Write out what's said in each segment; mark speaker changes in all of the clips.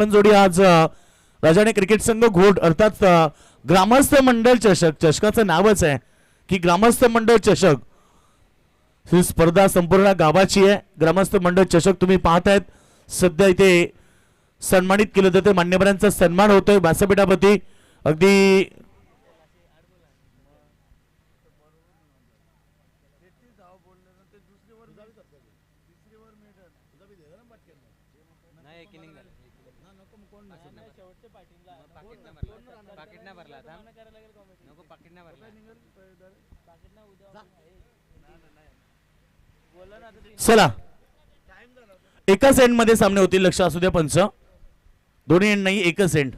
Speaker 1: पण जोडी आज राजाने क्रिकेट संघ घोट अर्थात ग्रामस्थ मंडळ चषक, चषकाचं नावच आहे की ग्रामस्थ मंडळ चषक। ही स्पर्धा संपूर्ण गावाची आहे। ग्रामस्थ मंडळ चषक तुम्ही पाहतायत, सध्या इथे सन्मानित केलं जातं, मान्यवरांचा सन्मान होतोय व्यासपीठावरती। अगदी चला एकाच एंड मध्ये सामने होतील, लक्ष असू द्या पंच, दोन्ही एंड नाही, एकच एंड,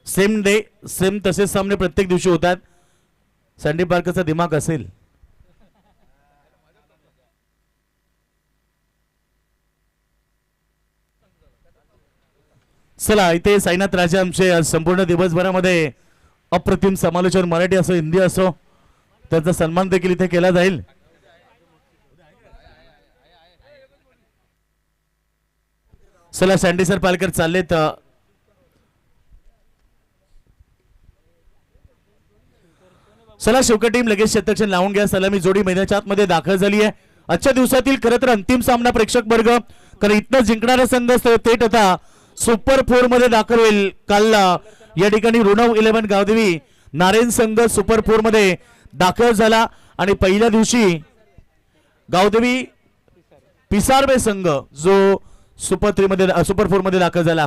Speaker 1: सेम डे सेम तसेच सामने प्रत्येक दिवशी होतात। सँडी पार्करचा दिमाग असेल। चला इथे साईनाथ राजा आमचे आज संपूर्ण दिवसभरामध्ये अप्रतिम समालोचन, मराठी असो हिंदी असो, त्यांचा सन्मान देखील इथे केला जाईल। चला सँडी सर पालकर चाललेत। चला शौकत टीम लगेच शतक्षण लावून घ्या। सलामी जोडी मैदानाच्या आतमध्ये दाखल झाली आहे। आजच्या दिवसातील खरं तर अंतिम सामना प्रेक्षक वर्ग, कारण इथनं जिंकणारा संघ थेट आता सुपर 4 मध्ये दाखल होईल। काल या ठिकाणी ऋणव 11 गावदेवी नारायण संघ सुपर 4 मध्ये दाखल झाला आणि पहिल्या दिवशी गावदेवी पिसारवे संघ जो सुपर 4 मध्ये दाखल झाला।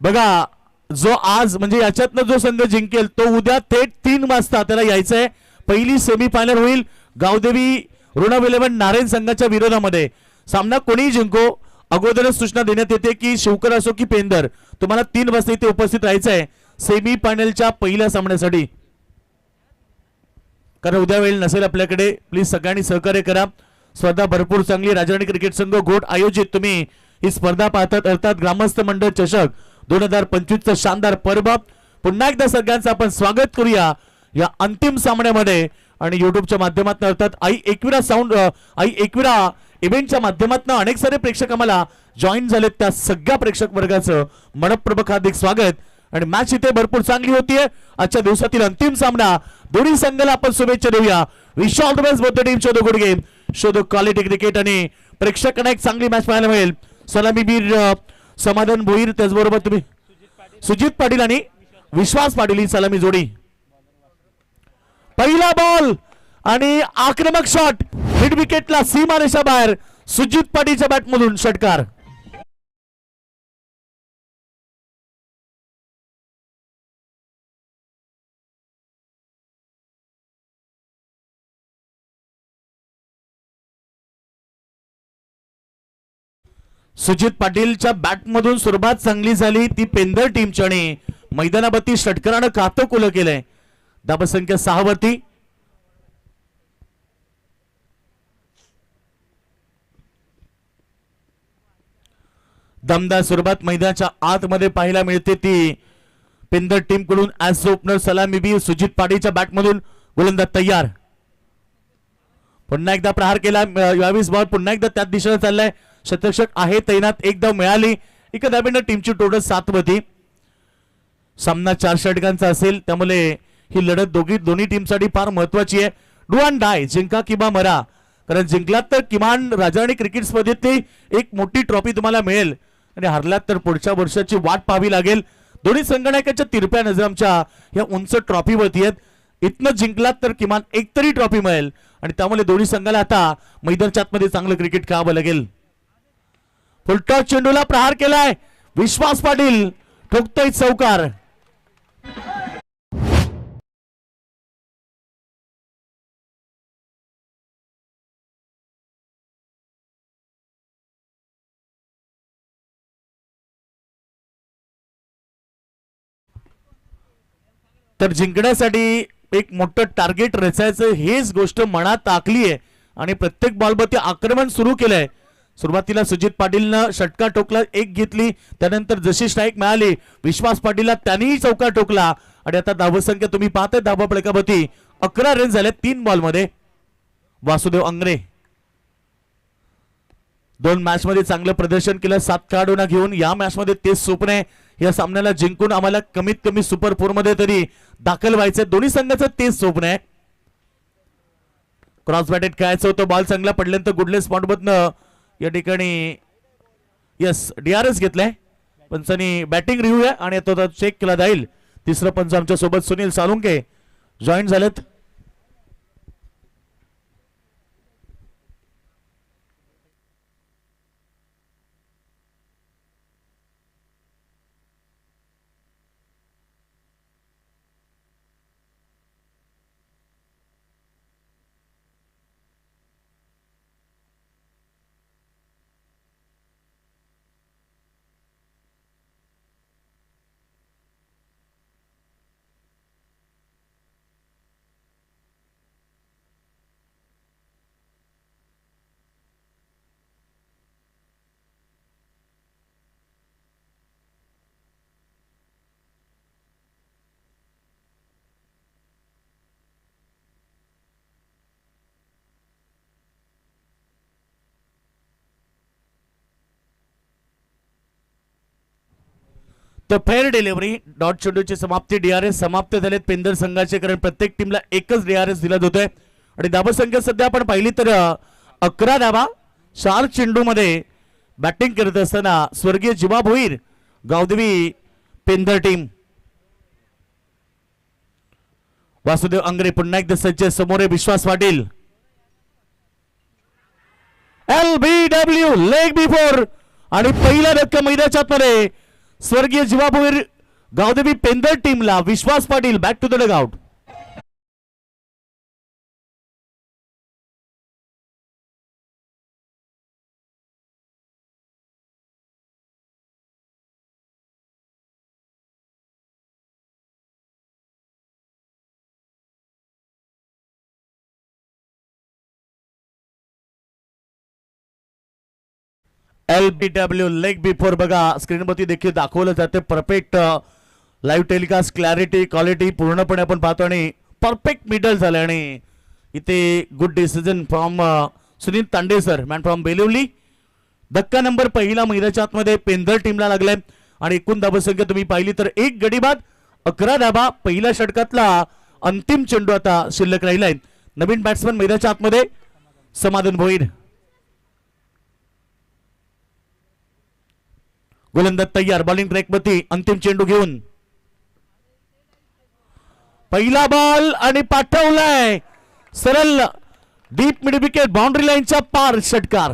Speaker 1: बघा जो आज म्हणजे याच्यातनं जो संघ जिंकेल तो उद्या थेट 3 वाजता त्याला यायचंय। पहिली सेमीफायनल होईल गावदेवी ऋणव 11 नारायण संघाच्या विरोधामध्ये। सामना कोणीही जिंको, अगोदरच सूचना देण्यात येते की शिवकर असो की पेंदर, तुम्हाला 3 वाजता इथे उपस्थित राहायचंय सेमीफायनलच्या पहिल्या सामन्यासाठी, कारण उद्या वेळ नसेल आपल्याकडे। प्लीज सगळ्यांनी सहकार्य करा। स्पर्धा भरपूर चांगली, राजराणी क्रिकेट संघ घोट आयोजित तुम्ही ही स्पर्धा पाहतात, अर्थात ग्रामस्थ मंडळ चषक 2025 चा शानदार पर्व। पुन्हा एकदा सगळ्यांचं आपण स्वागत करूया या अंतिम सामन्यामध्ये आणि युट्यूबच्या माध्यमातून अर्थात आई एकविरा इव्हेंटच्या माध्यमातून अनेक सारे प्रेक्षक आम्हाला जॉईन झालेत, त्या सगळ्या प्रेक्षक वर्गाचं मनपूर्वक हार्दिक स्वागत। आणि मॅच इथे भरपूर चांगली होतीये। आजच्या दिवसातील अंतिम सामना, दोन्ही संघाला आपण शुभेच्छा देऊया। Wish all the best both the team, show the good game, show the quality cricket आणि प्रेक्षकांना एक चांगली मॅच पाहायला मिळेल। सलामीवीर समाधान भोईर, त्याचबरोबर तुम्ही सुजित पाटील आणि विश्वास पाटील ही सलामी जोडी। पहिला बॉल आणि आक्रमक शॉट, मिड विकेटला सीमारेषा बाहेर, सुजित पाटीलच्या बॅटमधून षटकार। सुजित पाटीलच्या बॅटमधून सुरुवात चांगली झाली ती पेंदर टीमची आणि मैदानावरती षटकारानं खातं खुलं केलंय। धावसंख्या 6 वरती। दमदार सुरुवात मैदानाच्या आतमध्ये पाहायला मिळते ती पेंदर टीम कडून। ॲज ओपनर सलामीवीर सुजित पाटीलच्या बॅटमधून गोलंदाज तयार। पुन्हा एकदा प्रहार केला, 22 बॉल पुन्हा एकदा त्याच दिशेने चाललाय। शतक्षक आहे तैनात, एकदा मिळाली। एका धाब्यानं टीमची टोटल 7 होती। सामना 4 षटकांचा असेल, त्यामुळे ही लढत दोन्ही टीमसाठी फार महत्वाची आहे। डू अँड डाय, जिंका किंवा मरा, कारण जिंकलात तर किमान राजराणी क्रिकेट स्पर्धेतली एक मोठी ट्रॉफी तुम्हाला मिळेल आणि हरलात तर पुढच्या वर्षाची वाट पाहावी लागेल। दोन्ही संघटनांच्या तिरप्या नजर आमच्या या उंच ट्रॉफीवरती आहेत। इथनं जिंकलात तर किमान एक तरी ट्रॉफी मिळेल आणि त्यामुळे दोन्ही संघाला आता मैदानाच्या आतमध्ये चांगलं क्रिकेट खेळावं लागेल। फुलटॉस चेंडूला प्रहार केलाय, विश्वास पाटील ठोकतोय चौकार। तर जिंकण्यासाठी एक मोठं टार्गेट रचायचं हेच गोष्ट मनात आखली आहे आणि प्रत्येक बॉलवरती आक्रमण सुरू केलंय। सुरुवातीला सुजित पाटीलनं षटकार ठोकला, एक घेतली, त्यानंतर जशी स्ट्राईक मिळाली विश्वास पाटीलला त्यांनीही चौकार ठोकला आणि आता धावसंख्या तुम्ही पाहताय धावा फलकावरती 11 रन झाले 3 बॉलमध्ये। वासुदेव अंगरे दोन मॅच मध्ये चांगलं प्रदर्शन केलं 7 खेळाडूंना घेऊन. या मॅच मध्ये तेच स्वप्न आहे, या सामन्याला जिंकून आम्हाला कमीत कमी सुपर 4 मध्ये तरी दाखल व्हायचं. दोन्ही संघाचं तेच स्वप्न आहे. क्रॉस बॅटेड खेळायचं होतं, बॉल चांगला पडल्यानंतर गुडले स्पॉट मधनं या ठिकाणी यस DRS घेतलाय. पंचांनी बॅटिंग रिव्ह्यू आहे आणि तो चेक केला जाईल. तिसरं पंच आमच्या सोबत सुनील साळुंके जॉईन झालेत. तर फेअर डिलिव्हरी डॉट चेंडूची समाप्ती. DRS समाप्त झालेत पेंदर संघाचे, कारण प्रत्येक टीमला एकच DRS दिला जातोय. आणि धाबा संख्या सध्या आपण पाहिली तर 11 धाबा 4 चेंडू मध्ये बॅटिंग करत असताना स्वर्गीय जिवा भोईर गावदेवी पेंदर टीम. वासुदेव अंगरे पुन्हा एकदा सज्ज, समोर विश्वास पाटील. LBW लेग बिफोर आणि पहिला धक्का मैदानाच्या मध्ये स्वर्गीय जिवा भोईर गावदेवी पेंदर टीमला. Vishwas Patil back to the dugout. LBW leg before बघा स्क्रीनवरती देखील दाखवलं जाते. Perfect live telecast clarity quality पूर्णपणे आपण पाहतो आणि परफेक्ट मिडल झालं. आणि इथे good decision from Sunil Tande sir, man from Belivali. धक्का नंबर पहिला मैदानाच्या आतमध्ये पेंदर टीमला लागलाय. आणि एकूण धाबसंख्या तुम्ही पाहिली तर 1 गडी बाद 11 धाबा. पहिल्या षटकातला अंतिम चेंडू आता शिल्लक राहिलाय. नवीन बॅट्समन मैदानाच्या आतमध्ये समाधान भोईर. गोलंदाज तयार, बॉलिंग ट्रॅक मध्ये अंतिम चेंडू घेऊन पहिला बॉल आणि पाठवलाय सरळ डीप मिड विकेट बाउंड्री लाईनच्या पार. षटकार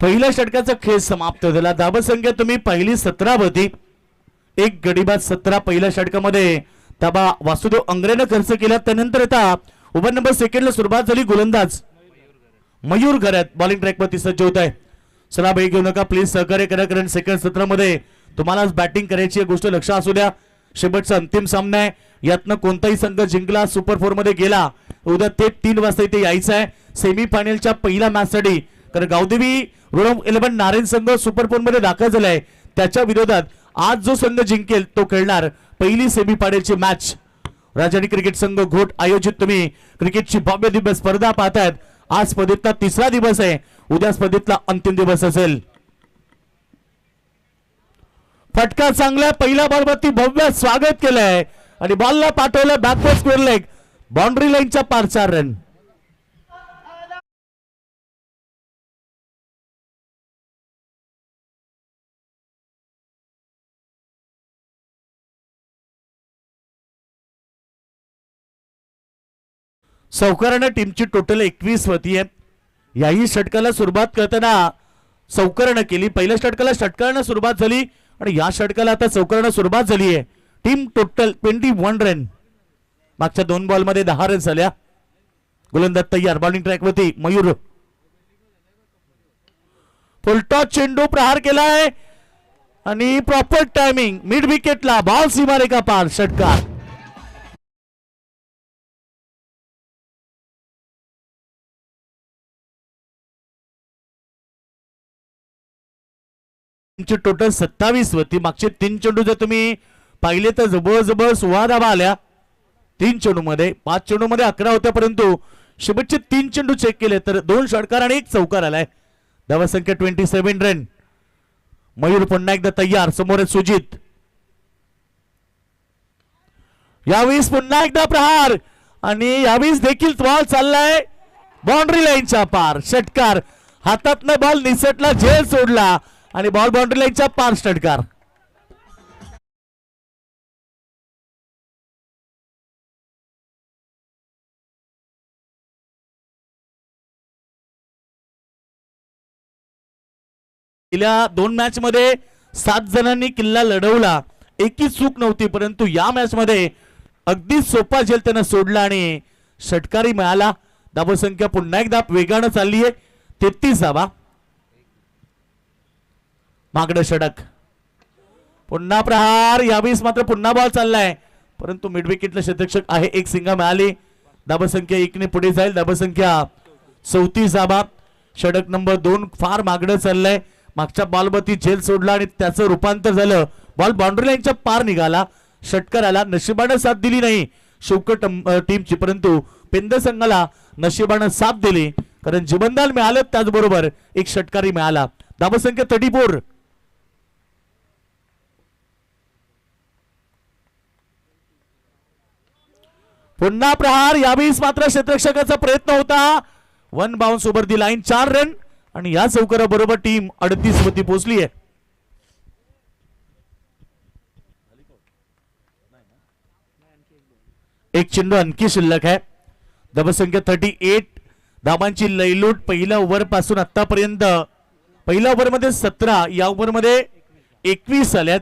Speaker 1: पहिल्या षटकाचा खेळ समाप्त झाला. धाबसंख्या तुम्ही पहिली 17 होती. 1 गडी बाद 17 पहिल्या षटकामध्ये धाबा वासुदेव अंगरेनं खर्च केला. त्यानंतर आता ओव्हर नंबर सेकंडला सुरुवात झाली. गोलंदाज मयूर घरात बॉलिंग ट्रॅकवरती सज्ज होत आहे. चला बाई घेऊ नका प्लीज, सहकार्य करा, कारण सेकंड सत्रामध्ये तुम्हालाच बॅटिंग करायची गोष्ट लक्षात असू द्या. शेवटचा अंतिम सामना आहे. यातनं कोणताही संघ जिंकला सुपर 4 मध्ये गेला उद्या ते 3 वाजता इथे यायचं आहे सेमीफायनलच्या पहिल्या मॅच साठी. कारण गावदेवी रुरम 11 नारायण संघ सुपर 4 मध्ये दाखल झालाय. त्याच्या विरोधात आज जो संघ जिंकेल तो खेळणार पहिली सेमीफायनलची मॅच. राजधानी क्रिकेट संघ घोट आयोजित तुम्ही क्रिकेटची भव्य दिवस स्पर्धा पाहतायत. आज स्पर्धेतला 3रा दिवस आहे, उद्या स्पर्धेतला अंतिम दिवस असेल. फटका चांगला, पहिल्या बॉलवरती भव्य स्वागत केलंय आणि बॉलला पाठवलं बॅकवर्ड स्क्वेअर लेग बाउंड्री लाईनच्या पार 4 रन. सौकारानं टीमची टोटल 21 होती आहे. याही षटकाला सुरुवात करताना सौकारानं केली. पहिल्या षटकाला षटकारानं सुरुवात झाली आणि या षटकाला आता सौकारानं सुरुवात झाली आहे. Team total 21 run. मागच्या 2 बॉलमध्ये 10 रन झाल्या. गोलंदाज तयार, बॉलिंग ट्रॅक वरती मयूर, फुलटॉस चेंडू प्रहार केलाय आणि प्रॉपर टायमिंग, मिड विकेटला बॉल सीमारेखा पार, षटकार. टोटल 27 वरती. मागचे 3 चेंडू जर तुम्ही पाहिले तर जबरजबर 16 धावा आल्या 3 चेंडू मध्ये. 5 चेंडू मध्ये 11 होत्या, परंतु शेवटचे 3 चेंडू चेक केले तर 2 षटकार आणि 1 चौकार आलाय. धावसंख्या 27 रन. मयूर पुन्हा एकदा तयार, समोर सुजित, यावेळेस पुन्हा एकदा प्रहार आणि यावेळेस देखील बॉल चाललाय बाउंड्री लाईनच्या पार, षटकार. हातातनं बॉल निसटला, झेल सोडला आणि बॉल बाउंड्री लाईनच्या पार, षटकार. गेल्या 2 मॅच मध्ये 7 जणांनी किल्ला लढवला, एकही चूक नव्हती, परंतु या मॅच मध्ये अगदी सोपा झेल त्यानं सोडला आणि षटकारी मिळाला. धावसंख्या पुन्हा एकदा वेगानं चालली आहे, 33 धावा. मागडं षटक, पुन्हा प्रहार, यावेळेस मात्र पुन्हा बॉल चाललाय, परंतु मिड विकेटला क्षेत्ररक्षक आहे, 1 सिंगा मिळाली. धावसंख्या 1 ने पुढे जाईल. धावसंख्या 34 धावा. षटक नंबर 2 फार मागडं चाललंय. मागच्या बॉलवरती झेल सोडला आणि त्याचं रूपांतर झालं, बॉल बाउंड्री लाईनच्या पार निघाला, षटकाराला नशिबानं साथ दिली नाही शौकत टीमची, परंतु पेंद संघाला नशिबानं साथ दिली, कारण जीवनदान मिळालं, त्याचबरोबर 1 षटकारी मिळाला. धावसंख्या 34. पुन्हा प्रहार, यावेळेस मात्र क्षेत्ररक्षकाचा प्रयत्न होता, 1 बाउन्स ओव्हर दी लाईन, 4 रन आणि या चौकाराबरोबर टीम 38 वरती पोहोचली आहे. एक चेंडू आणखी शिल्लक आहे. धावसंख्या 38. धावांची लयलूट पहिल्या ओव्हर पासून आतापर्यंत. पहिल्या ओव्हर मध्ये 17, या ओव्हर मध्ये 21 आल्यात.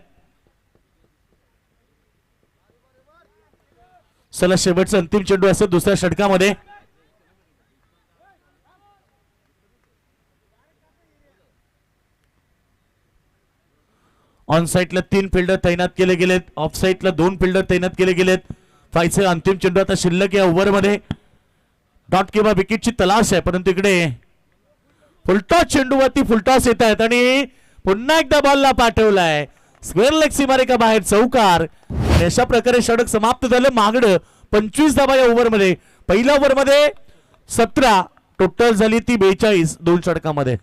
Speaker 1: चला शेवटचा अंतिम चेंडू असं दुसऱ्या षटकामध्ये. ऑन साइडला 3 फिल्डर तैनात केले गेलेत, ऑफ साइडला 2 फिल्डर तैनात केले गेलेत. फायचे अंतिम चेंडू आता शिल्लक या ओव्हर मध्ये. डॉट किंवा विकेटची तलाश आहे, परंतु इकडे फुलटॉस चेंडूवरती फुलटॉस येत आहेत आणि पुन्हा एकदा बॉलला पाठवलाय, स्क्वेअर लेग सीमारेखा बाहेर, चौकार. अशा प्रकारे षटक समाप्त झालं. मागडं 25 धावा या ओव्हर मध्ये. पहिल्या ओव्हर मध्ये 17, टोटल झाली ती 42 2 षटकामध्ये.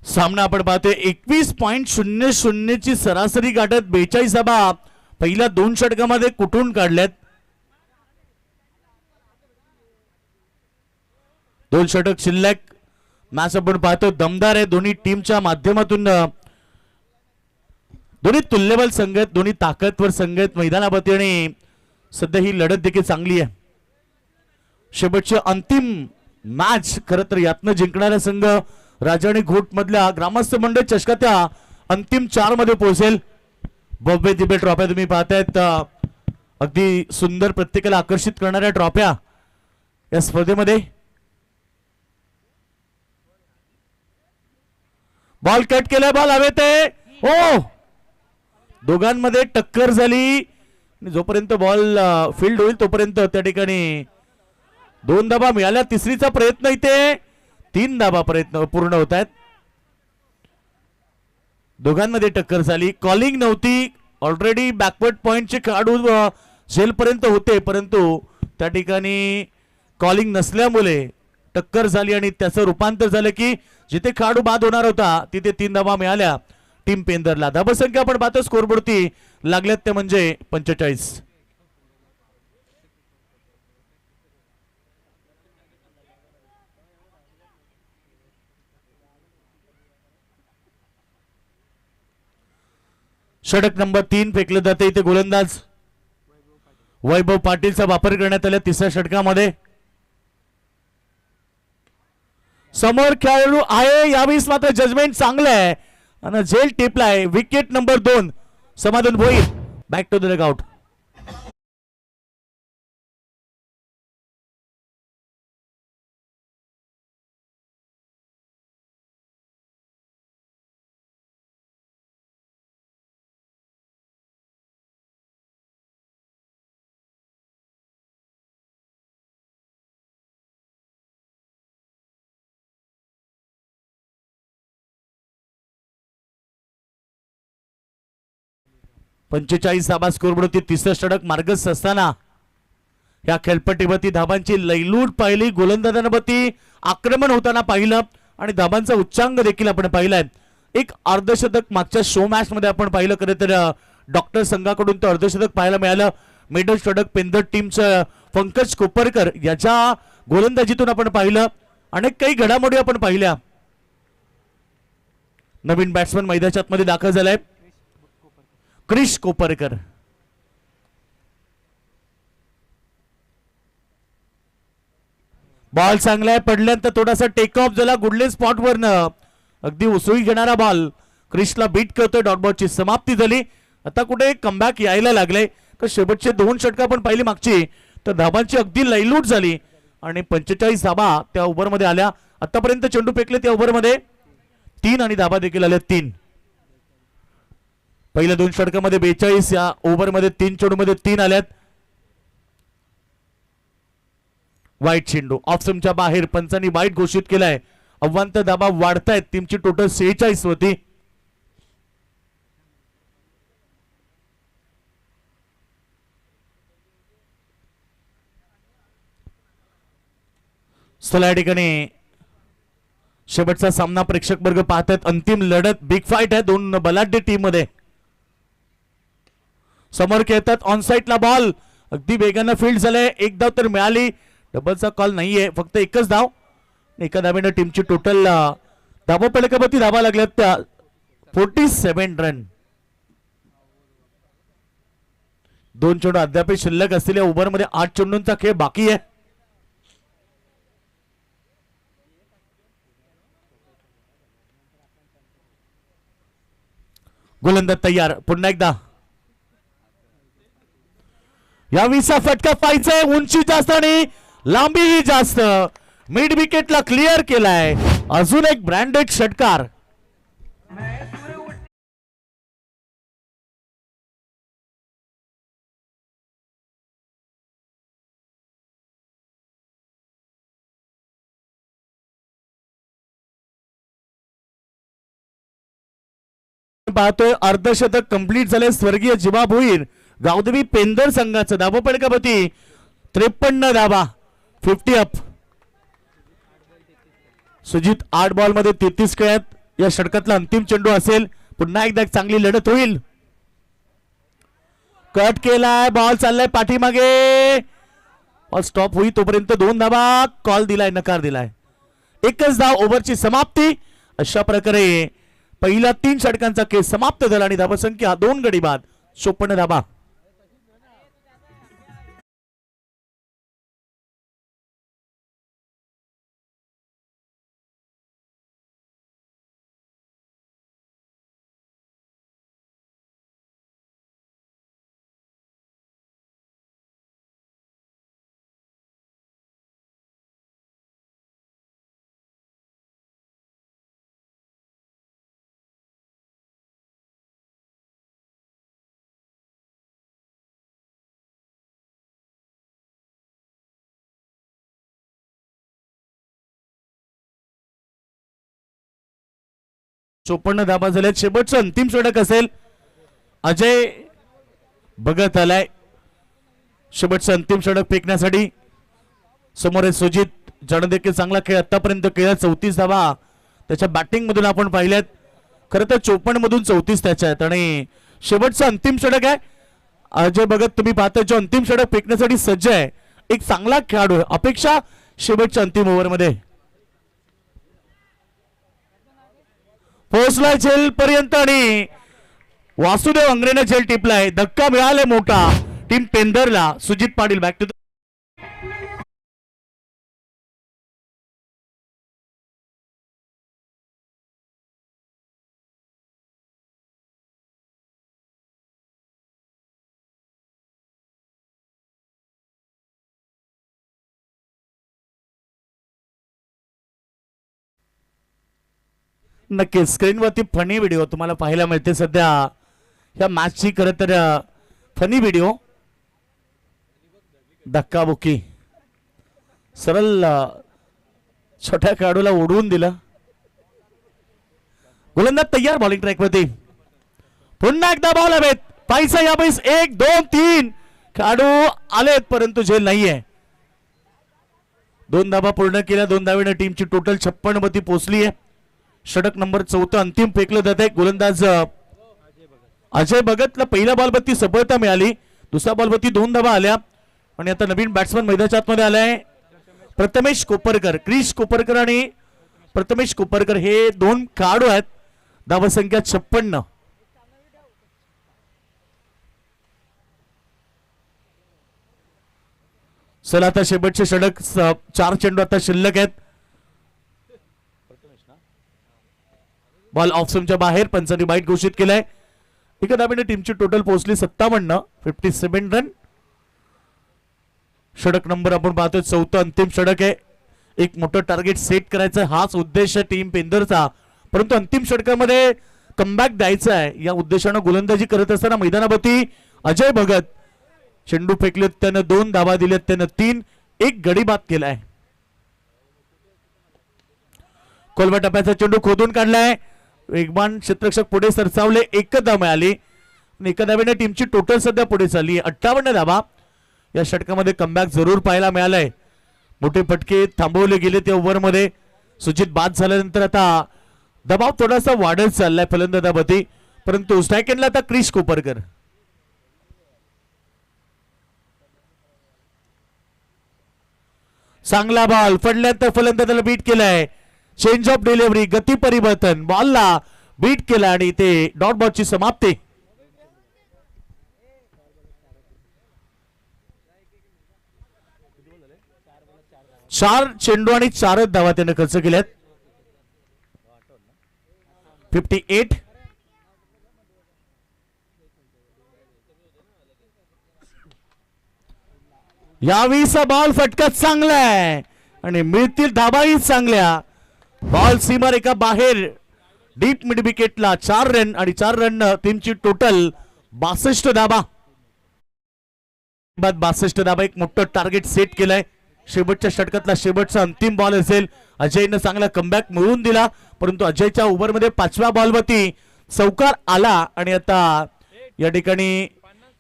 Speaker 1: सामना आपण पाहतोय 21.00 ची सरासरी गाठत 42 धावा पहिल्या 2 षटकामध्ये कुठून काढल्यात. 2 षटक शिल्लक. मॅच आपण पाहतो दमदार आहे दोन्ही टीमच्या माध्यमातून. दोन्ही तुल्यबल संघ आहेत, दोन्ही ताकदवर संघ आहेत मैदानावरती आणि सध्या ही लढत देखील चांगली आहे. शेवटची अंतिम मॅच खरं तर यातनं जिंकणारा संघ राजाणी घोट मधल्या ग्रामस्थ मंडळ चषकाच्या अंतिम 4 मध्ये पोहोचेल. भव्य दिव्य ट्रॉफ्या तुम्ही पाहतायत, अगदी सुंदर प्रत्येकाला आकर्षित करणाऱ्या ट्रॉफ्या या स्पर्धेमध्ये. बॉल कट केलाय, बॉल हवेत आहे. हो, दोघांमध्ये टक्कर झाली. जोपर्यंत बॉल फील्ड होईल तोपर्यंत त्या ठिकाणी 2 धावा मिळाल्या. तिसरीचा प्रयत्न इथे 3 धावा प्रयत्न पूर्ण होत आहेत. दोघांमध्ये टक्कर झाली, कॉलिंग नव्हती. ऑलरेडी बॅकवर्ड पॉइंटचे खेळाडू झेलपर्यंत होते, परंतु त्या ठिकाणी कॉलिंग नसल्यामुळे टक्कर झाली आणि त्याचं रूपांतर झालं की जिथे खेळाडू बाद होणार होता तिथे 3 धावा मिळाल्या टीम पेंदरला. धावसंख्या आपण पाहतो स्कोरबोर्डती लागल्यात ते म्हणजे 45. षटक नंबर 3 फेकलं जाते इथे गोलंदाज वैभव पाटीलचा वापर करण्यात आला तिसऱ्या षटकामध्ये. समोर खेळाडू आहे यावेळेस मात्र जजमेंट चांगलं आहे आणि झेल टिपलाय. Wicket number 2 Samadhan Bhoir. Back to the dugout. पंचेचाळीस धाबा स्कोरवरती तिसरं षटक मार्गस्थ असताना या खेळपट्टीवरती धाबांची लैलूट पाहिली. गोलंदाजांवरती आक्रमण होताना पाहिलं आणि धाबांचा उच्चांक देखील आपण पाहिलाय. एक अर्धशतक मागच्या शो मॅच मध्ये आपण पाहिलं. खरं तर डॉक्टर संघाकडून तो अर्धशतक पाहायला मिळालं. मिडल षटक पेंदट टीमचं पंकज कोपरकर याच्या गोलंदाजीतून आपण पाहिलं. अनेक काही घडामोडी आपण पाहिल्या. नवीन बॅट्समन मैदानात मध्ये दाखल झालाय क्रिश कोपरकर. बॉल चांगला आहे पडल्यानंतर थोडासा टेक ऑफ झाला गुडले स्पॉट वरनं. अगदी उसळी घेणारा बॉल क्रिशला बीट करतोय. डॉट बॉलची समाप्ती झाली. आता कुठे कमबॅक यायला लागले. तर शेवटचे 2 षटकं आपण पाहिली मागची तर धाबांची अगदी लैलूट झाली आणि 45 धाबा त्या ओव्हरमध्ये आल्या. आतापर्यंत चेंडू फेकले त्या ओव्हरमध्ये 3 आणि धाबा देखील आल्या 3. पहिल्या 2 षटकामध्ये 42 या ओव्हरमध्ये 3 चेंडूमध्ये 3 आल्यात. वाईट चेंडू ऑफ स्टंपच्या बाहेर पंचांनी वाईट घोषित केलाय. अव्वांतर धाबा वाढतायत. टीमची टोटल 46 होती. चला या ठिकाणी शेवटचा सामना प्रेक्षक वर्ग पाहतात. अंतिम लढत बिग फाईट आहे 2 बलाढ्य टीम मध्ये. समोर खेळतात ऑन साइडला बॉल अगदी वेगानं फील्ड झालंय. 1 धाव तर मिळाली. डबलचा कॉल नाहीये फक्त 1च धाव. एका धावेनं टीमची टोटल धावा पडकावरती धावा लागल्यात त्या 47 रन. 2 चेंडू अद्याप शिल्लक असलेल्या ओव्हरमध्ये 8 चेंडूंचा खेळ बाकी आहे. गोलंदाज तयार. पुन्हा एकदा या 20चा फटका पाहिजे. उंची जास्त आणि लांबीही जास्त. मिड विकेटला क्लिअर केलाय. अजून एक ब्रँडेड षटकार. पाहतोय अर्धशतक कंप्लीट झाले. स्वर्गीय जिवा भोईर गावदेवी पेंदर संघाचं धावा पडकावरती 53 धावा 50 अप. सुजित 8 बॉल मध्ये 33 खेळत. या षटकातला अंतिम चेंडू असेल. पुन्हा एकदा चांगली लढत होईल. कट केलाय. बॉल चाललाय पाठीमागे. बॉल स्टॉप होई तोपर्यंत 2 धावा. कॉल दिलाय नकार दिलाय. 1च धाव ओव्हरची समाप्ती. अशा प्रकारे पहिला 3 षटकांचा खेळ समाप्त झाला आणि धावसंख्या 2 गडी बाद 54 धावा. चोपन्न धाबा झाल्यात. शेवटचं अंतिम षटक असेल. अजय बघत आलाय शेवटचं अंतिम षटक फेकण्यासाठी. समोर सुजित ज्यानं देखील चांगला खेळ आतापर्यंत केला. 34 धाबा त्याच्या बॅटिंग मधून आपण पाहिल्यात. खरं तर 54 मधून 34 त्याच्या आहेत आणि शेवटचं अंतिम षटक आहे. अजय भगत तुम्ही पाहता जो अंतिम षटक फेकण्यासाठी सज्ज आहे. एक चांगला खेळाडू आहे. अपेक्षा शेवटच्या अंतिम ओव्हरमध्ये पोहोचला झेल पर्यंत आणि वासुदेव अंग्रेने झेल टिपलाय. धक्का मिळालाय मोठा टीम पेंदरला. सुजित पाटील बॅक टू नक्कीच स्क्रीनवरती फनी व्हिडिओ तुम्हाला पाहायला मिळते सध्या या मॅचची. खरं तर फनी व्हिडिओ. धक्काबुक्की सरळ छोट्या खेळाडूला उडवून दिलं. गोलंदाज तयार बॉलिंग ट्रॅकवरती. पुन्हा एकदा बॉल हवेत. पैसा या पैस 1 2 3 खेळाडू आलेत परंतु झेल नाहीये. 2 धाबा पूर्ण केल्या. 2 धावेने टीमची टोटल 56 वरती पोहोचली आहे. षटक नंबर 14 अंतिम फेकलं जात आहे. गोलंदाज अजय भगतला पहिल्या बॉलवरती सफलता मिळाली. दुसऱ्या बॉलवरती 2 धाबा आल्या आणि आता नवीन बॅट्समन मैदानाच्या आतमध्ये आलाय प्रथमेश कोपरकर. क्रिश कोपरकर आणि प्रथमेश कोपरकर हे 2 खेळाडू आहेत. धावा संख्या 56. चला आता शेवटचे षटक. 4 चेंडू आता शिल्लक आहेत. बॉल ऑफ स्टंपच्या बाहेर. पंचांनी बाईट घोषित केलाय. एका धावेने टीमची टोटल पोहोचली 57. 57 रन. षटक नंबर आपण पाहतोय 4थं अंतिम षटक आहे. एक मोठं टार्गेट सेट करायचं हाच उद्देश आहे टीम पेंदरचा. परंतु अंतिम षटकामध्ये कमबॅक द्यायचा आहे या उद्देशानं गोलंदाजी करत असताना मैदानावरती अजय भगत चेंडू फेकलेत. त्यानं 2 धावा दिल्यात. त्यानं 3 एक गडी बाद केलाय. कोलवा टप्प्याचा चेंडू खोदून काढलाय. वेगवान क्षेत्ररक्षक पुढे सरसावले. 1 धाव मिळाली. एका धावेने टीमची टोटल सध्या पुढे चालली. 58 धावा. या षटकामध्ये कमबॅक जरूर पाहायला मिळालाय. मोठे फटके थांबवले गेले त्या ओव्हरमध्ये. सुजित बाद झाल्यानंतर आता दबाव थोडासा वाढत चाललाय फलंदाजावरती. परंतु स्ट्राईक एंडला आता क्रिश कोपरकर. चांगला बॉल फडल्यानंतर फलंदाजाला बीट केलाय. चेंज ऑफ डिलिव्हरी गती परिवर्तन बॉलला बीट केला आणि ते डॉट बॉलची समाप्ती. चार चेंडू आणि 4 धावा त्याने खर्च केल्यात. 58. यावेळीचा बॉल फटका चांगला आहे आणि मिळतील धाबाही चांगल्या. बॉल सीमार एका बाहेर डीप मिड विकेटला. 4 रन आणि 4 रन टीमची टोटल 62 धाबा. 62 धाबा. एक मोठं टार्गेट सेट केलंय. शेवटच्या षटकातला शेवटचा अंतिम बॉल असेल. अजयनं चांगला कमबॅक मिळवून दिला. परंतु अजयच्या ओव्हरमध्ये 5व्या बॉलवरती चौकार आला आणि आता या ठिकाणी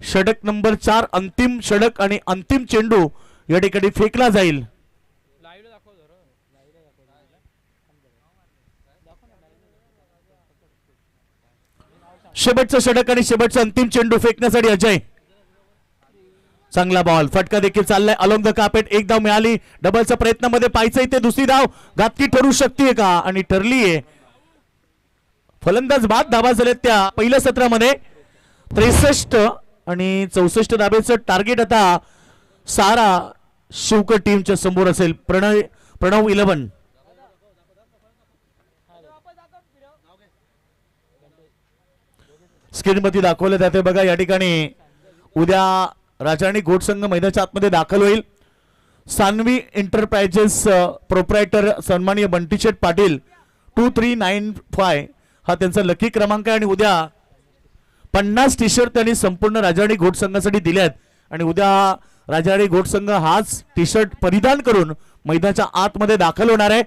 Speaker 1: षटक नंबर 4 अंतिम षटक आणि अंतिम चेंडू या ठिकाणी फेकला जाईल. शेवटचं षटक आणि शेवटचा अंतिम चेंडू फेकण्यासाठी अजय. चांगला बॉल फटका देखील चाललाय अलोंग द कार्पेट. 1 धाव मिळाली. डबलच्या प्रयत्नामध्ये पाहायचं इथे दुसरी धाव घातकी ठरू शकते का आणि ठरलीये. फलंदाज बाद धावा झालेत त्या पहिल्या सत्रामध्ये. 63 आणि 64 धावेचं टार्गेट आता सारा शिवकर टीमच्या समोर असेल. प्रणव 11. स्क्रीन मध्ये दाखवलं जाते बघा. या ठिकाणी उद्या राजाराणी घोटसंघ मैदानाच्या आतमध्ये दाखल होईल. सान्वी एंटरप्राइजेस प्रोप्रायटर सन्माननीय बंटीशेठ पाटील 2395 हा त्यांचा लकी क्रमांक आहे. आणि उद्या 50 टी-शर्ट त्यांनी संपूर्ण राजाराणी घोटसंघासाठी दिल्यात. आणि उद्या राजाराणी घोटसंघ हाच टी-शर्ट परिधान करून मैदानाच्या आतमध्ये दाखल होणार आहे.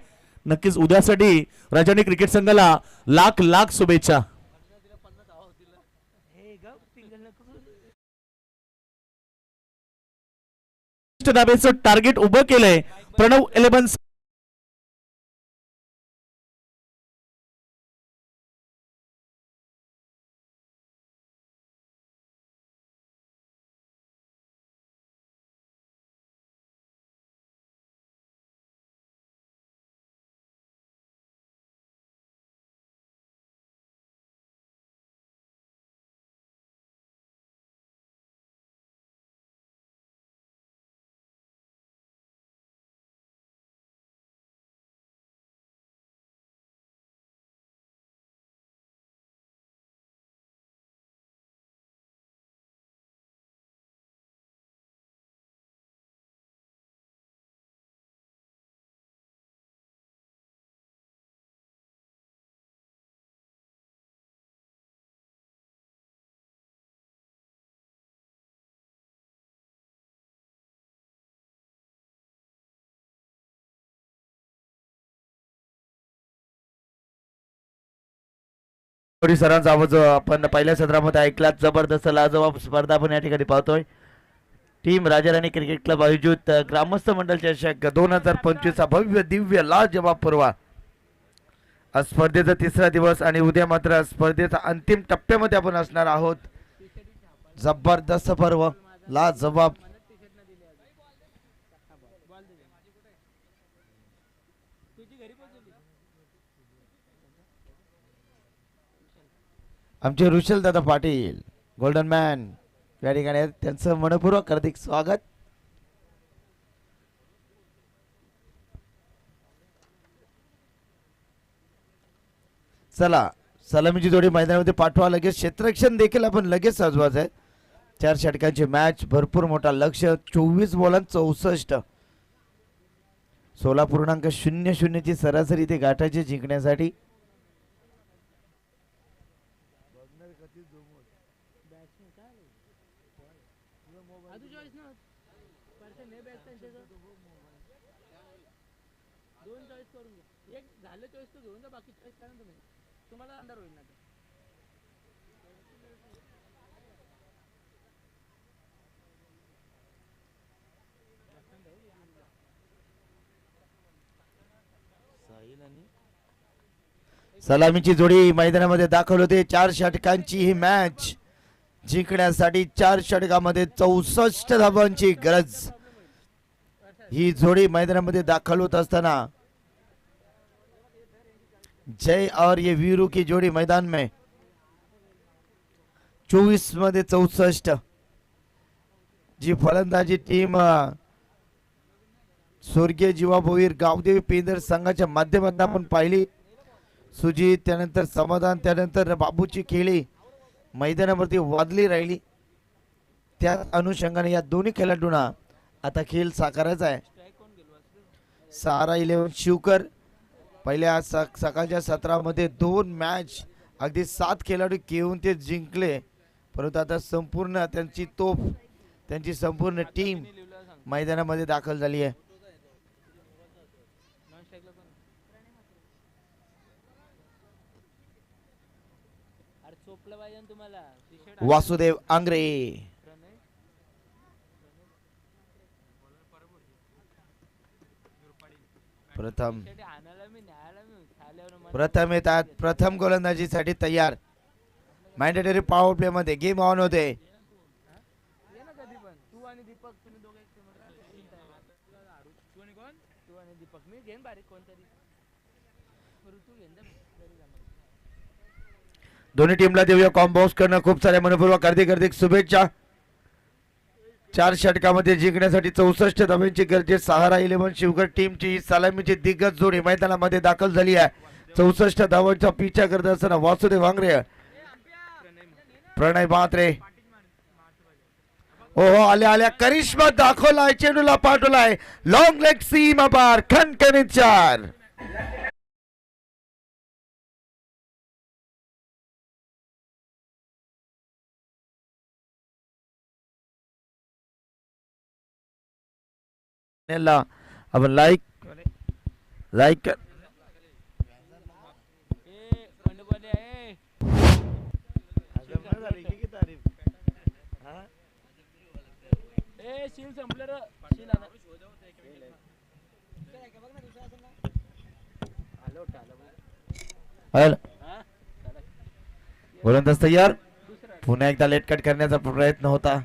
Speaker 1: नक्कीच उद्यासाठी राजाराणी क्रिकेट संघाला लाख लाख शुभेच्छा. धावेचं टार्गेट उभं केलंय प्रणव 11.
Speaker 2: कोरी सरांचा आवाज आपण पहिल्या सत्रामध्ये ऐकला. जबरदस्त लाजवाब स्पर्धा आपण या ठिकाणी पाहतोय. टीम राजाराणी क्रिकेट क्लब आयोजित ग्रामस्थ मंडळ चषक 2025 चा भव्य दिव्य लाजवाब पर्व. आज स्पर्धेचा तिसरा दिवस आणि उद्या मात्र स्पर्धेचा अंतिम टप्प्यामध्ये आपण असणार आहोत. जबरदस्त पर्व लाजवाब. आमचे ऋषल दादा पाटील गोल्डन मॅन या ठिकाणी आहेत. त्यांचं मनपूर्वक हार्दिक स्वागत. चला सलामीची जोडी मैदानामध्ये पाठवा. लगेच क्षेत्ररक्षण देखील आपण लगेच सजवायचं आहे. 4 षटकांची मॅच, भरपूर मोठा लक्ष. 24 बॉलांत 64, 16.00 ची सरासरी ते गाठायची जिंकण्यासाठी. सलामीची जोडी मैदानामध्ये दाखल होते. 4 षटकांची ही मॅच जिंकण्यासाठी 4 षटकामध्ये 64 धावांची गरज. ही जोडी मैदानामध्ये दाखल होत असताना जय और ये वीरू की जोड़ी मैदान में 24 मध्ये 64. जी फलंदाजी टीम स्वर्गीय जीवाभोईर गावदेवी पेंदर संघाच्या माध्यमातून आपण पाहिली. सुजित, त्यानंतर समाधान, त्यानंतर बाबूची खेळी मैदानावरती वादली राहिली. त्या अनुषंगाने या दोन्ही खेळाडूंना आता खेळ साकारायचा आहे. सारा 11 शिवकर पहिल्या सकाळच्या सत्रामध्ये 2 मॅच अगदी 7 खेळाडू घेऊन ते जिंकले. परंतु आता संपूर्ण त्यांची तोफ, त्यांची संपूर्ण टीम मैदानामध्ये दाखल झाली आहे. वासुदेव आंग्रे प्रथम येतात. प्रथम गोलंदाजीसाठी तयार. मॅन्डेटरी पॉवर प्ले मध्ये गेम ऑन होते. दोन्ही टीमला देऊया कॉम्बॉक्स करणं. खूप साऱ्या मनपूर्वक हार्दिक शुभेच्छा. 4 षटकामध्ये जिंकण्यासाठी 64 धावांची गरज. सहारा 11 शिवकर टीमची सलामीची दिग्गज जोडी मैदानामध्ये दाखल झाली आहे. 64 धावांचा पिछा करत असताना वासुदेव आंग्रे, प्रणय म्हात्रे. ओहो, आल्या करिश्मा दाखवलाय. चेंडूला पाठवलाय. लॉंग लेग सीमा पार. खणखणीत 4. आपण लाईक कर. गोलंदाज तयार. पुन्हा एकदा लेट कट करण्याचा प्रयत्न होता.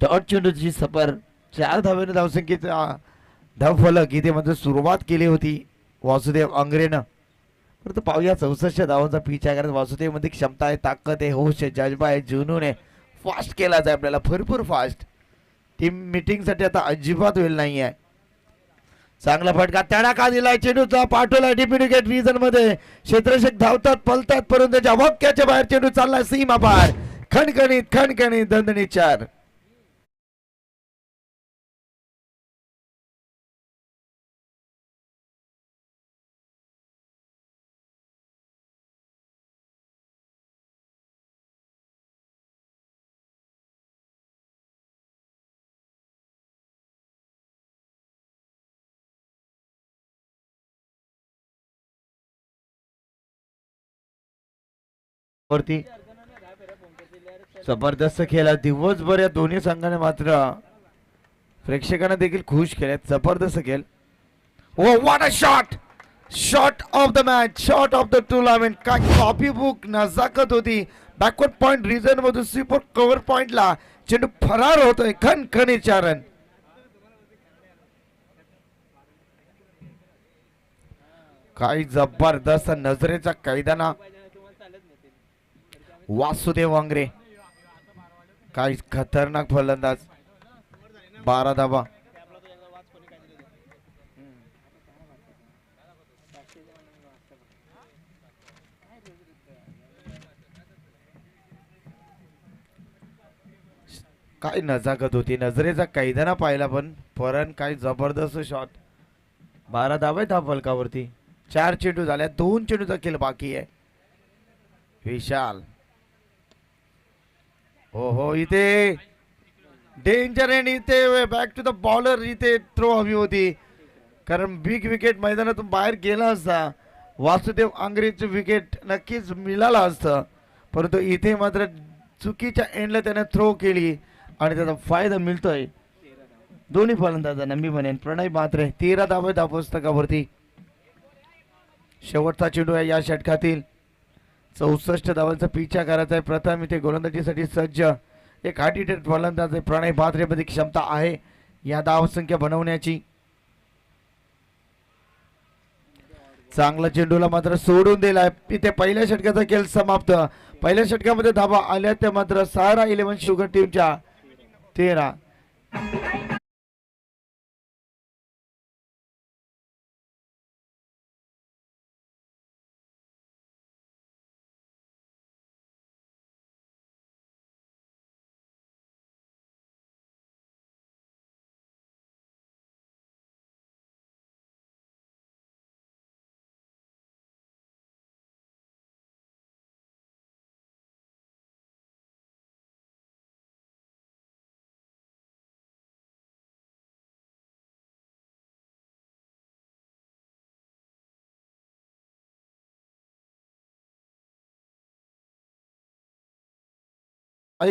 Speaker 2: डॉट चेंडूची सफर 4 धावेने धावसंख्येचा धावफलक इथे म्हणजे सुरुवात केली होती वासुदेव आंग्रेनं. परंतु पाहूया 64 धावांचा पिछा करत वासुदेव मध्ये क्षमता आहे, ताकद आहे, होश आहे, जज्बा आहे, जुनून आहे. फास्ट केला जाय आपल्याला, भरपूर फास्ट. टीम मीटिंग साठी आता अजिबात वेळ नाही आहे. चांगला फटका तडाखा दिलाय. चेंडूचा पाठवलाय डिप्युटी गेट रिजन मध्ये. क्षेत्ररक्षक धावतात, पलतात, परंतु त्याच्या वाक्याच्या बाहेर चेंडू चालला सीमा पार. खणखणीत दणदणीत 4. वरती जबरदस्त खेळा दिवसभर या दोन्ही संघाने मात्र प्रेक्षकांना देखील खुश केले. जबरदस्त खेळ. Oh what a shot. Shot of the match. Shot of the tournament. काय कॉपी बुक नजाकत होती. बॅकवर्ड पॉइंट रिजन मधून स्वीपर कव्हर पॉइंटला चेंडू फरार होतोय. खणखणीत रन. काही जबरदस्त नजरेचा कैदाना. वासुदेव आंग्रे काही खतरनाक फलंदाज. 12 धावा. काय नजाकत होती. नजरेचा कैदाना पाहिला पण काय जबरदस्त शॉट. 12 धावा धाव फलकावरती. 4 चेंडू झाल्या. 2 चेंडूचा खेळ बाकी आहे. विशाल. हो हो इथे डेंजर. आणि इथे बॅक टू द बॉलर. इथे थ्रो हवी होती कारण बिग विकेट मैदानातून बाहेर गेला असता. वासुदेव आंग्रेचं विकेट नक्कीच मिळाला असतं परंतु इथे मात्र चुकीच्या एंडला त्याने थ्रो केली आणि त्याचा फायदा मिळतोय दोन्ही फलंदाजांना. मी म्हणेन प्रणय म्हात्रे 13 धावा धावपुस्तकावरती. शेवटचा चेंडू आहे या षटकातील. 64 धावांचा पिछा करायचा आहे. प्रथम इथे गोलंदाजीसाठी सज्ज एक हार्ट हिटर फलंदाज प्रणय म्हात्रे मध्ये क्षमता आहे या धावसंख्या बनवण्याची. चांगला चेंडूला मात्र सोडून दिलाय. इथे पहिल्या षटकाचा खेळ समाप्त. पहिल्या षटकामध्ये धावा आल्या त्या मात्र सारा 11 शुगर टीमच्या 13.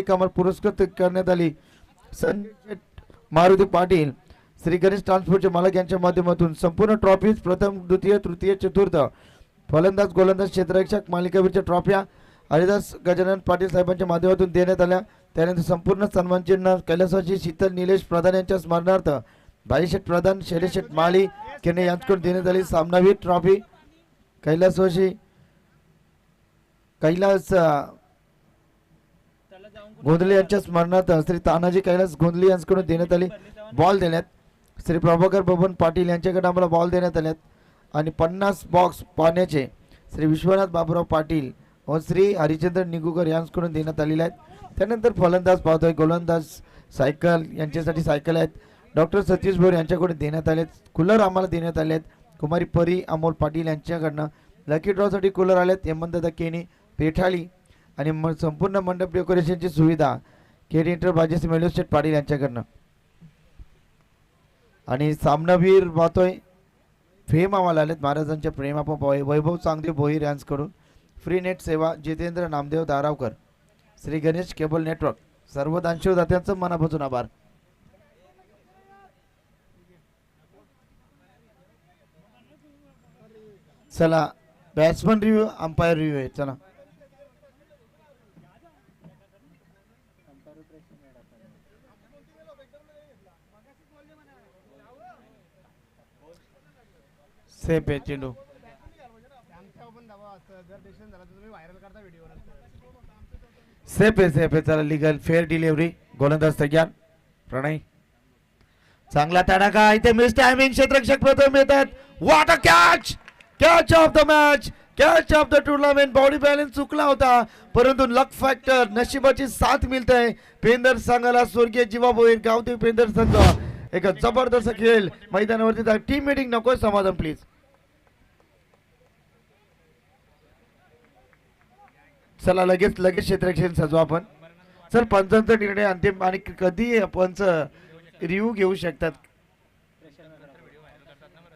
Speaker 2: कमर पुरस्कृत करण्यात आली. संजय मारुती पाटील श्री गणेश ट्रान्सपोर्टचे मालक यांच्या माध्यमातून संपूर्ण ट्रॉफीज प्रथम द्वितीय तृतीय चतुर्थ फलंदाज गोलंदाज क्षेत्ररक्षक मालिकावीरच्या ट्रॉफ्या हरिदास गजानन पाटील साहेबांच्या माध्यमातून देण्यात आल्या. त्यानंतर संपूर्ण सन्मान चिन्ह कैलासवासी शीतल निलेश प्रधान यांच्या स्मरणार्थ भाईशेठ प्रधान शैलेशेठ माळी केने यांच्याकडून देण्यात आली. सामनावीर ट्रॉफी कैलासवासी कैलास गोंधळे यांच्या स्मरणार्थ श्री तानाजी कैलास गोंधळे यांच्याकडून देण्यात आली. बॉल देण्यात श्री प्रभाकर बबन पाटील यांच्याकडे आम्हाला बॉल देण्यात आल्यात आणि 50 बॉक्स पाण्याचे श्री विश्वनाथ बाबूराव पाटील व श्री हरिचंद्र निगुकर यांच्याकडून देण्यात आलेले आहेत. त्यानंतर फलंदाज पाहतोय गोलंदाज सायकल यांच्यासाठी सायकल आहेत. डॉक्टर सतीश भोर यांच्याकडून देण्यात आलेत. कूलर आम्हाला देण्यात आले आहेत. कुमारी परी अमोल पाटील यांच्याकडनं लकी ड्रॉसाठी कूलर आलेत. हेमंतदा केनी पेठाळी आणि संपूर्ण मंडप डेकोरेशनची सुविधा केडी इंटरप्राइजेस मेलोस्टेट पाटील यांच्याकडनं. आणि सामनावीर पाहतोय फेम आम्हाला आलेत महाराजांच्या प्रेम आपण वैभव चांगदेव भोईर यांच्याकडून. फ्री नेट सेवा जितेंद्र नामदेव दारावकर श्री गणेश केबल नेटवर्क सर्व दानशूरदात्यांचं मनापासून आभार. चला बॅट्समन रिव्ह्यू अंपायर रिव्ह्यू आहे. चला सेफ आहे चेंडू. सेफ आहे चला लिगल फेअर डिलिव्हरी. गोलंदाज तयार प्रणय. चांगला तडाखा इथे मिस टायमिंग. क्षेत्ररक्षक प्रथम येतात. What a catch. Catch of the match. Catch of the tournament. Body balance चुकला होता परंतु लक फॅक्टर नशिबाची साथ मिळते. पेंदर संघाला स्वर्गीय जीवा भोईर गावदेव पेंदर संघ एक जबरदस्त खेळ मैदानावरती. टीम मीटिंग नको समाधान प्लीज. चला लगेच क्षेत्ररक्षण सजवा आपण. सर पंचांचा निर्णय अंतिम आणि कधी पंच रिव्ह्यू घेऊ शकतात.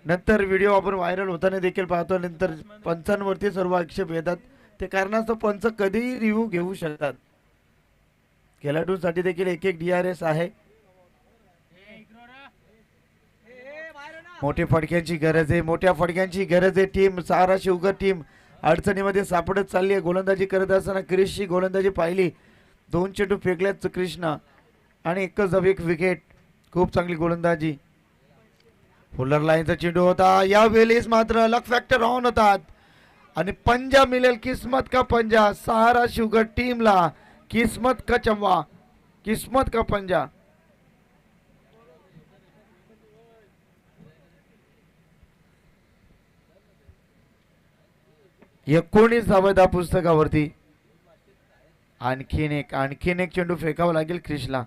Speaker 2: नंतर व्हिडिओ आपण व्हायरल होताना देखील पाहतो. नंतर पंचांवरती सर्व आक्षेप येतात ते कारणास्तव पंच कधीही रिव्ह्यू घेऊ शकतात. खेळाडूंसाठी देखील एक एक DRS आहे. मोठ्या फडक्यांची गरज आहे, मोठ्या फडक्यांची गरज आहे. टीम सारा शिवगर टीम अडचणीमध्ये सापडत चालली आहे. गोलंदाजी करत असताना क्रिशची गोलंदाजी पाहिली. 2 चेंडू फेकल्यात क्रिशना आणि एकच एक विकेट. खूप चांगली गोलंदाजी. फुलर लाईनचा चेंडू होता. यावेळेस मात्र लक फॅक्टर ऑन होतात आणि पंजा मिळेल. किस्मत का पंजा. सहारा शुगर टीमला किस्मत का चंबा, किस्मत का पंजा. एकोणीस धावा पुस्तकावरती. आणखीन एक चेंडू फेकावा लागेल क्रिशला.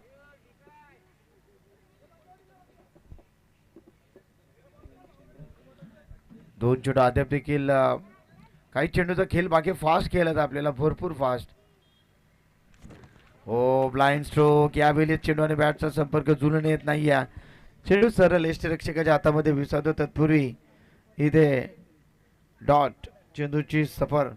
Speaker 2: दोन चेंडू अद्याप देखील काही चेंडूचा खेळ बाकी. फास्ट खेळत आपल्याला, भरपूर फास्ट. हो, ब्लाइंड स्ट्रोक. यावेळी चेंडू आणि बॅटचा संपर्क जुळून येत नाही. चेंडू सरळ यष्टीरक्षकाच्या हातामध्ये विसावतो. तत्पूर्वी इथे डॉट. चेंडूची सफर.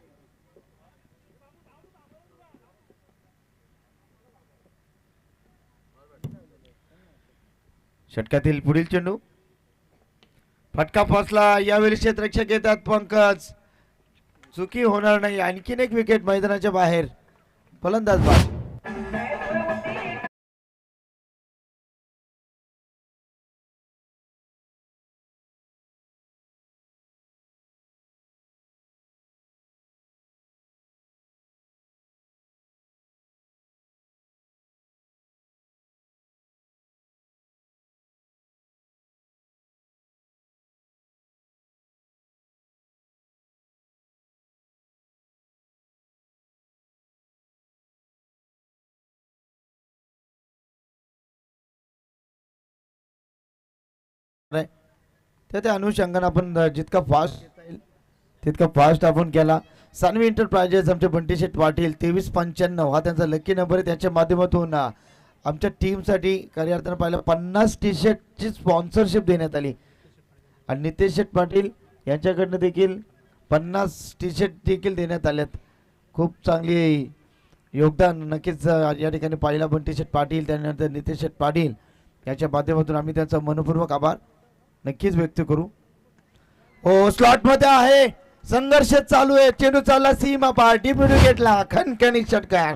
Speaker 2: षटकातील पुढील चेंडू फटका फसला. यावेळी क्षेत्ररक्षक येतात पंकज. चुकी होणार नाही. आणखीन एक विकेट मैदानाच्या बाहेर. फलंदाज बाद. त्या अनुषंगाने आपण जितका फास्ट घेता येईल तितका फास्ट आपण केला. सानवी एंटरप्राइजेस आमचे बंटी शेठ पाटील 2395 हा त्यांचा लकी नंबर आहे. त्याच्या माध्यमातून आमच्या टीमसाठी खऱ्या अर्थानं पाहिलं 50 टी-शर्टची स्पॉन्सरशिप देण्यात आली आणि नितेश शेठ पाटील यांच्याकडनं देखील 50 टी-शर्ट देखील देण्यात आल्यात. खूप चांगली योगदान नक्कीच या ठिकाणी पाहिला बंटी शेठ पाटील त्यानंतर नितेश शेठ पाटील याच्या माध्यमातून आम्ही त्यांचा मनपूर्वक आभार नक्कीच व्यक्त करू. हो, स्लॉट मध्ये आहे. संघर्ष चालू आहे. चेंडू चालला सीमा पार. डीप विकेटला खणखणीत षटकार.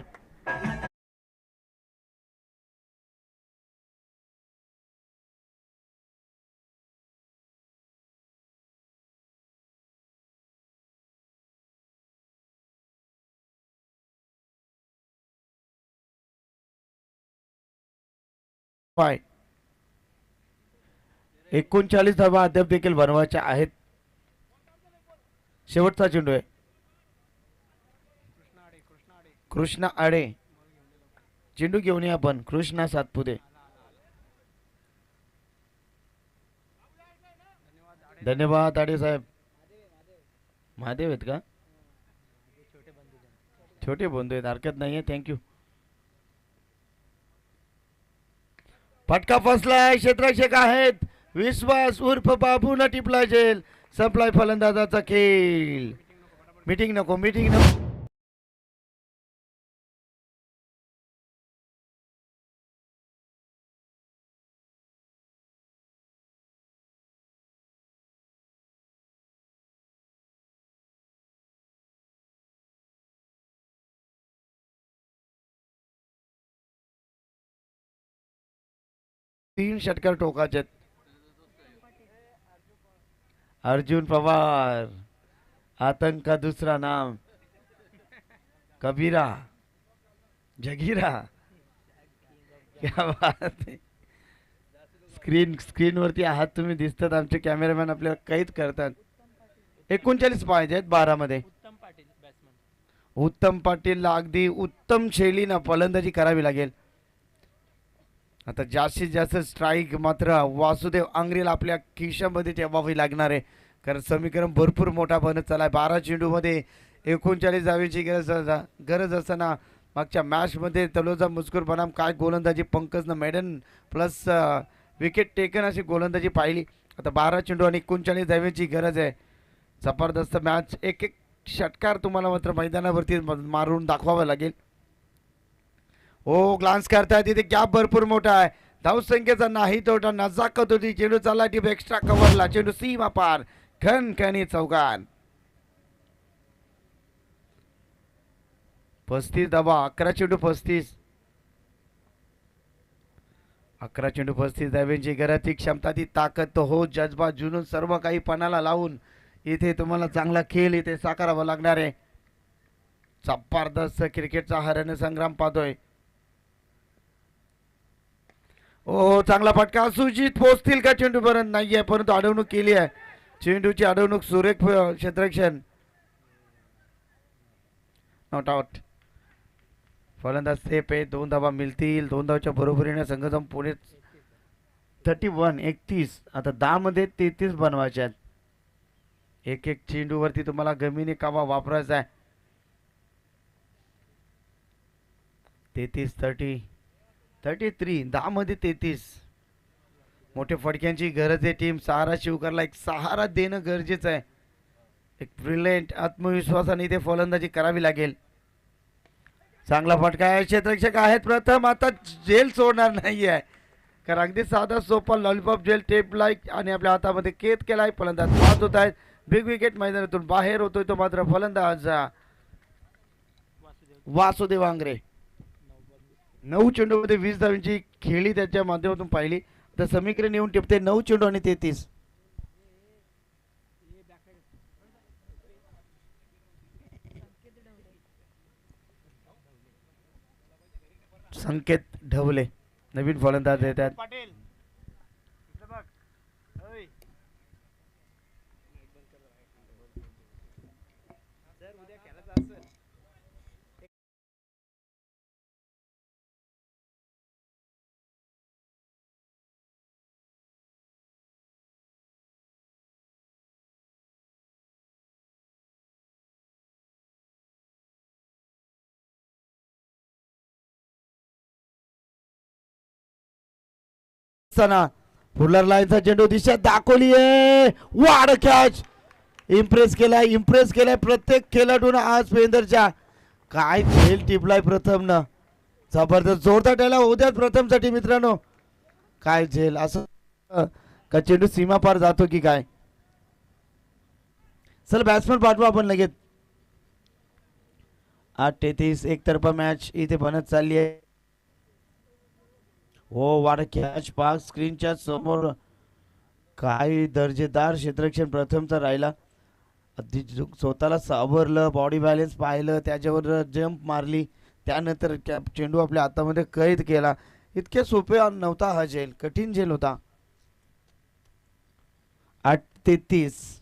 Speaker 2: पाय 39 धावा अद्याप देखील बनवायच्या आहेत. शेवटचा चेंडू आहे. कृष्णा आडे चेंडू घेऊन या आपण. कृष्णा सातपुते. धन्यवाद आडे साहेब. महादेव आहेत का? छोटे बंधू आहेत, हरकत नाहीये. थँक्यू. फटका फसलाय. क्षेत्ररक्षक आहेत. विश्वास उर्फ बाबू न टिपला जेल. संपलाय फलंदाजाचा खेळ. मीटिंग नको. 3 षटकार टोकाचे. अर्जुन पवार. आतंक का दूसरा नाम कबीरा जगीरा. क्या बात है. स्क्रीन वरती आहात तुम्ही, दिसतात. आमचे कॅमेरामॅन आपल्याला कैद करतात. 39 पाहिजेत 12 मध्ये. उत्तम पाटीलला अगदी उत्तम शैलीनं फलंदाजी करावी लागेल. आता जास्तीत जास्त स्ट्राईक मात्र वासुदेव आंग्रेला आपल्या खिशामध्ये ठेवावी लागणार आहे, कारण समीकरण भरपूर मोठा बनत चाललाय. 12 चेंडूमध्ये 39 धावेची गरज असताना मागच्या मॅचमध्ये तलोजा मुस्कुर बनाम काय गोलंदाजी. पंकजनं मेडन प्लस विकेट टेकन अशी गोलंदाजी पाहिली. आता 12 चेंडू आणि 39 धावेची गरज आहे. जबरदस्त मॅच. एक षटकार तुम्हाला मात्र मैदानावरती मारून दाखवावा लागेल. हो, ग्लान्स करताय तिथे गॅप भरपूर मोठा आहे. धावसंख्येचा नाही तोटा, नजाकत होती. चेंडू चालला टीप एक्स्ट्रा कव्हरला, चेंडू सीमा पार, खणखणी चौकार. 35 धावा, 11 चेंडू 35. 11 चेंडू 35 धाव्यांची गरज, ती क्षमता, ती ताकद, तो हो जज्बा, जुनून, सर्व काही पणाला लावून इथे तुम्हाला चांगला खेळ इथे साकारावा लागणार आहे. जबरदस्त क्रिकेटचा हरण संग्राम पाहतोय. ओ, चांगला फटका, सुजित पोहोचतील का चेंडू पर्यंत? नाहीये, परंतु अडवणूक केली आहे. चेंडूची अडवणूक, सुरेख क्षेत्ररक्षण, नॉट आउट. फलंदाज सेफ आहे. 2 धावा मिळतील. 2 धावाच्या बरोबरीने संघ पुढे 31. आता 10 मध्ये 33 बनवायचे आहेत. एक एक चेंडूवरती तुम्हाला गमिनी कावा वापरायचा आहे. 33 10 मध्ये 33. मोठे फटक्यांची गरज आहे. टीम सहारा शिवकरला एक सहारा देणं गरजेचं आहे. एक ब्रिलियंट आत्मविश्वासाने इथे फलंदाजी करावी लागेल. चांगला फटका आहे. क्षेत्ररक्षक आहेत प्रथम, आता जेल सोडणार नाही आहे, कारण अगदी साधा सोपा लॉलीपॉप जेल टेप लाईक आणि आपल्या हातामध्ये केत केलाय. फलंदाज पास होत आहेत. बिग विकेट मैदानातून बाहेर होतोय तो मात्र फलंदाज वासुदेव आंग्रे. 9 चेंडूमध्ये 20 धावांची खेळी त्याच्या माध्यमातून पाहिली. तर समीकरण येऊन टिपते 9 चेंडू आणि 33. संकेत ढवले नवीन फलंदाज येतात. फुलर लाईनचा चेंडू दिशा दाखवलीये. वाढ कॅच. इम्प्रेस केलाय प्रत्येक खेळाडून आज पेंदरच्या. काय झेल टिपलाय प्रथम न. जबरदस्त जोरदार टाळ्या होत्यात प्रथम साठी मित्रांनो. काय झेल. असं का चेंडू सीमा पार जातो की काय. चल बॅट्समन पाठवा आपण लगेच. 8-33 एकतर्फा मॅच इथे बनत चालली आहे. हो, वाढ कॅच पाक स्क्रीनच्या समोर. काय दर्जेदार क्षेत्ररक्षण प्रथमचा राहिला. अगदी स्वतःला सावरलं, बॉडी बॅलन्स पाहिलं, त्याच्यावर जंप मारली, त्यानंतर चेंडू आपल्या हातामध्ये कैद केला. इतके सोपे नव्हता हा झेल, कठीण झेल होता. 8-33.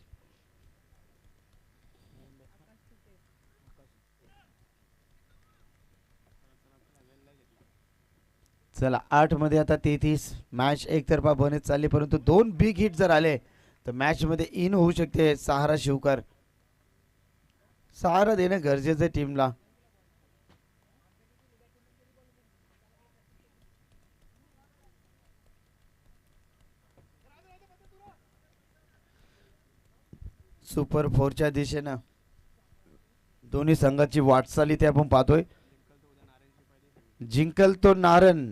Speaker 2: चला 8 मध्ये आता 33. मॅच एकतर्फा बनत चालली, परंतु 2 बिग हिट जर आले तर मॅच मध्ये इन होऊ शकते सहारा शिवकर. सहारा देणं गरजेचं आहे टीमला. सुपर 4च्या दिशेनं दोन्ही संघाची वाटचाल इथे आपण पाहतोय. जिंकल तो नारन,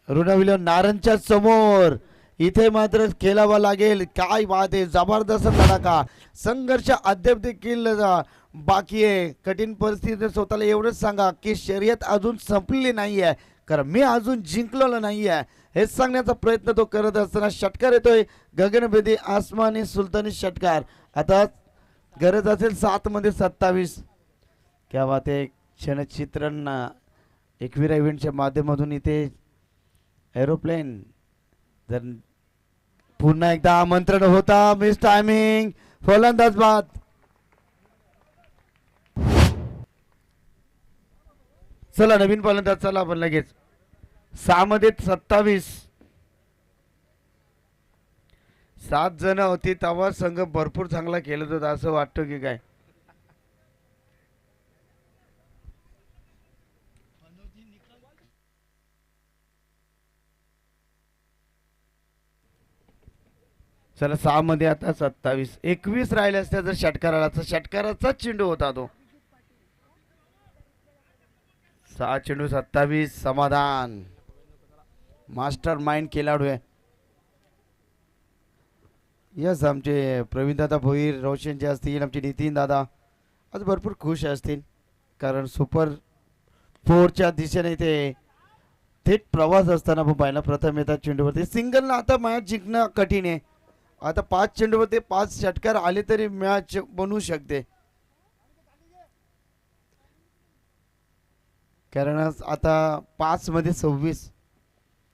Speaker 2: ऋणविलो नारनच्या समोर. इथे मात्र खेळावा लागेल. काय बात आहे, जबरदस्त धडाका. संघर्ष अद्याप देखील बाकी आहे. कठीण परिस्थितीत स्वतःला एवढंच सांगा की शर्यत अजून संपलेली नाही आहे, कारण मी अजून जिंकलेलो नाही आहे, हे सांगण्याचा प्रयत्न तो करत असताना षटकार येतोय. गगनभेदी आसमानी सुलतानी षटकार. आता गरज असेल 7 मध्ये 27. क्या बात आहे. क्षणचित्रण एकविरा इव्हेंटच्या माध्यमातून इथे एरोप्लेन. जर पुन्हा एकदा आमंत्रण होता. Miss timing. फलंदाज बाद. चला नवीन फलंदाज. चला आपण लगेच. 6 मध्ये 27. 7 जण होती तेव्हा संघ भरपूर चांगला खेळत होता असं वाटतं की काय. चला 6 मध्ये आता 27 21 राहिले असत्या जर षटकाराचा चेंडू होता तो. 6 चेंडू 27. समाधान मास्टर माइंड खेळाडू आहे. यस आमचे प्रवीण दादा भोईर, रोशन जे असतील, आमचे नितीन दादा आज भरपूर खुश असतील कारण सुपर 4च्या दिशेने ते थेट प्रवास असताना पण पाहिला प्रथम येतात चेंडूवरती सिंगलला. आता मॅच जिंकणं कठीण आहे. आता 5 चेंडूवरती 5 षटकार आले तरी मॅच बनू शकते कारण आता 5 मध्ये 26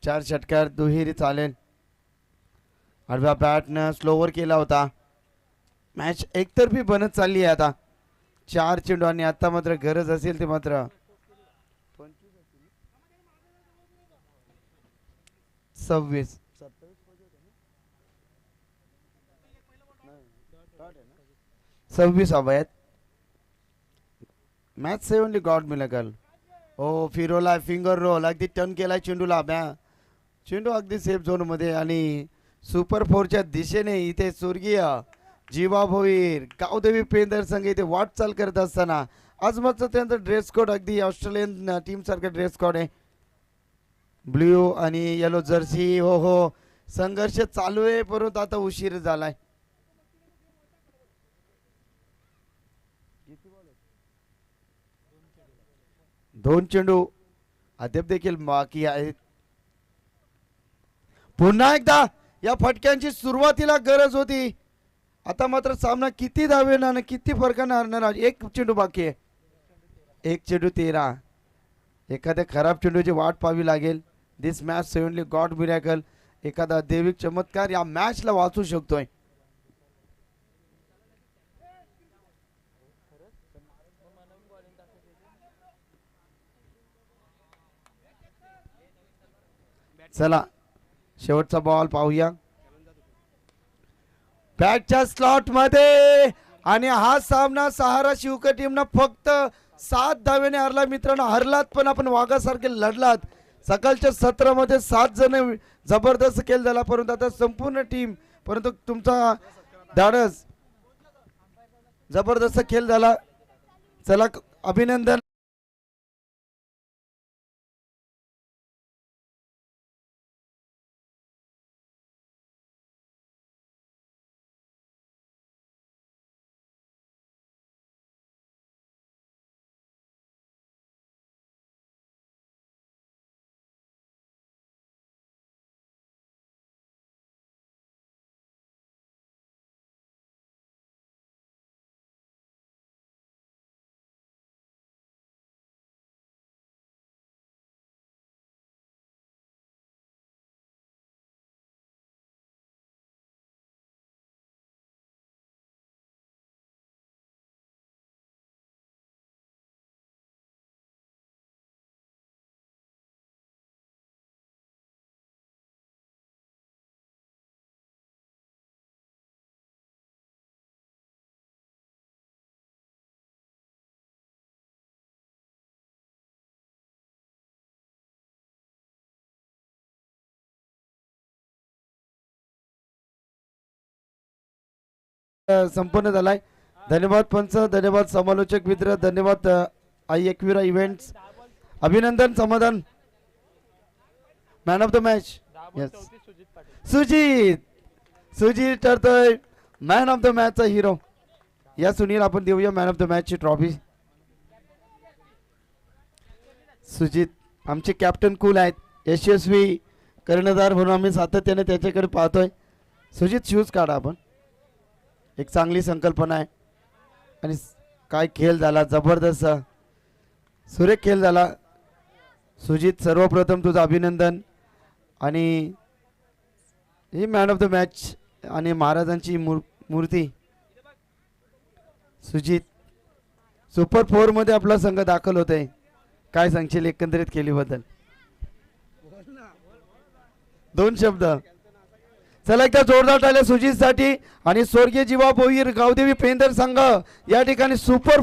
Speaker 2: 4 षटकार दुहेरी चालेल. आडव्या बॅटनं स्लोवर केला होता. मॅच एकतर्फी बनत चालली आहे आता. 4 चेंडू आणि आता मात्र गरज असेल ते मात्र 26 हवं. मॅच से ओनली गॉड मिलकल. ओ फिरोला फिंगर रोल अगदी टर्न केलाय चेंडूला. चेंडू अगदी सेफ झोन मध्ये आणि सुपर 4च्या दिशेने इथे स्वर्गीय जीवा भोईर गावदेवी पेंदर संघ इथे वाटचाल करत असताना आज मात्र त्यांचा ड्रेस कोड अगदी ऑस्ट्रेलियन टीम सारखा ड्रेस कोड आहे. ब्ल्यू आणि येलो जर्सी. हो हो संघर्ष चालू आहे परंतु आता उशीर झालाय. दोन चेंडू अद्याप देखील बाकी आहेत. पुन्हा एकदा या फटक्यांची सुरुवातीला गरज होती. आता मात्र सामना किती धावेनं आणि किती फरकानं हरणार. एक चेंडू बाकी आहे. 1 चेंडू 13. एखाद्या खराब चेंडूची वाट पाहावी लागेल. दिस मॅच सेव्हनली गॉड मिरॅकल. एखादा दैविक चमत्कार या मॅचला वाचू शकतोय. चला शेवटचा बॉल पाहूया बॅटच्या स्लॉट मध्ये आणि हा सामना सहारा शिवकर टीमनं फक्त 7 धावेने हरला. मित्रांनो हरलात पण आपण वाघासारखे लढलात. सकाळच्या सत्रामध्ये 7 जण जबरदस्त खेळ झाला परंतु आता संपूर्ण टीम परंतु तुमचा धाडस जबरदस्त खेळ झाला. चला अभिनंदन. संपन्न झालाय. धन्यवाद पंच, धन्यवाद समालोचक मित्र, धन्यवाद आई एकविरा इव्हेंट्स. अभिनंदन Samadhan. Man of the match yes Sujit ठरतोय मॅन ऑफ द मॅचचा हिरो. या सुनील आपण देऊया मॅन ऑफ द मॅचची ट्रॉफी. सुजित आमचे कॅप्टन कूल आहेत, यशस्वी कर्णधार म्हणून आम्ही सातत्याने त्याच्याकडे पाहतोय. सुजित शूज काढा आपण. एक चांगली संकल्पना आहे आणि काय खेळ झाला, जबरदस्त सुरेख खेळ झाला. सुजित सर्वप्रथम तुझं अभिनंदन. आणि he man of the match आणि महाराजांची मूर्ती. सुजित सुपर 4 मध्ये आपला संघ दाखल होतोय. काय सांगशील एकंदरीत केलीबद्दल? 2 शब्द. चला एकदा जोरदार टाळ्या सुजित साठी. आणि स्वर्गीय जीवा भोईर गावदेवी पेंदर संघ या ठिकाणी सुपर